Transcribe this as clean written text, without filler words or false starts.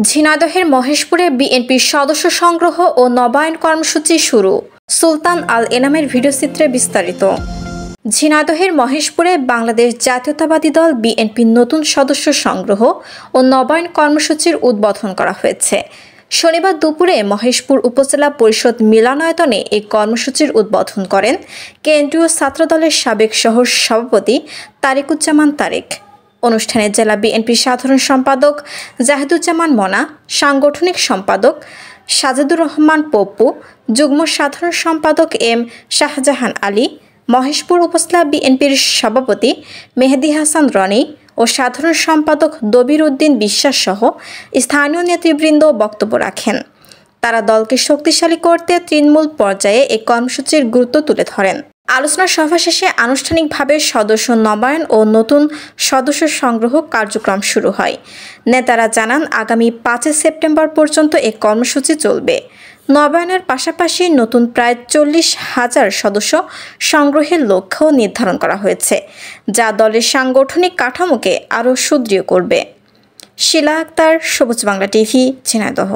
ঝিনাইদহের মহেশপুরে বিএনপির সদস্য সংগ্রহ ও নবায়ন কর্মসূচি শুরু। সুলতান আল এনামের ভিডিওচিত্রে বিস্তারিত। ঝিনাইদহের মহেশপুরে বাংলাদেশ জাতীয়তাবাদী দল বিএনপির নতুন সদস্য সংগ্রহ ও নবায়ন কর্মসূচির উদ্বোধন করা হয়েছে। শনিবার দুপুরে মহেশপুর উপজেলা পরিষদ মিলনায়তনে এই কর্মসূচির উদ্বোধন করেন কেন্দ্রীয় ছাত্রদলের সাবেক সহ সভাপতি তারিকুজ্জামান তারেক। অনুষ্ঠানে জেলা বিএনপির সাধারণ সম্পাদক জাহিদুজ্জামান মনা, সাংগঠনিক সম্পাদক সাজেদুর রহমান পপ্পু, যুগ্ম সাধারণ সম্পাদক এম শাহজাহান আলী, মহেশপুর উপজেলা বিএনপির সভাপতি মেহেদী হাসান রনি ও সাধারণ সম্পাদক দবির উদ্দিন বিশ্বাস সহ স্থানীয় নেতৃবৃন্দ বক্তব্য রাখেন। তারা দলকে শক্তিশালী করতে তৃণমূল পর্যায়ে এই কর্মসূচির গুরুত্ব তুলে ধরেন। আলোচনা সভা শেষে আনুষ্ঠানিকভাবে সদস্য নবায়ন ও নতুন সদস্য সংগ্রহ কার্যক্রম শুরু হয়। নেতারা জানান, আগামী ৫ সেপ্টেম্বর পর্যন্ত এই কর্মসূচি চলবে। নবায়নের পাশাপাশি নতুন প্রায় ৪০,০০০ সদস্য সংগ্রহের লক্ষ্য নির্ধারণ করা হয়েছে, যা দলের সাংগঠনিক কাঠামোকে আরও সুদৃঢ় করবে। শিলা আক্তার, সবুজ বাংলা টিভি, ঝিনাইদহ।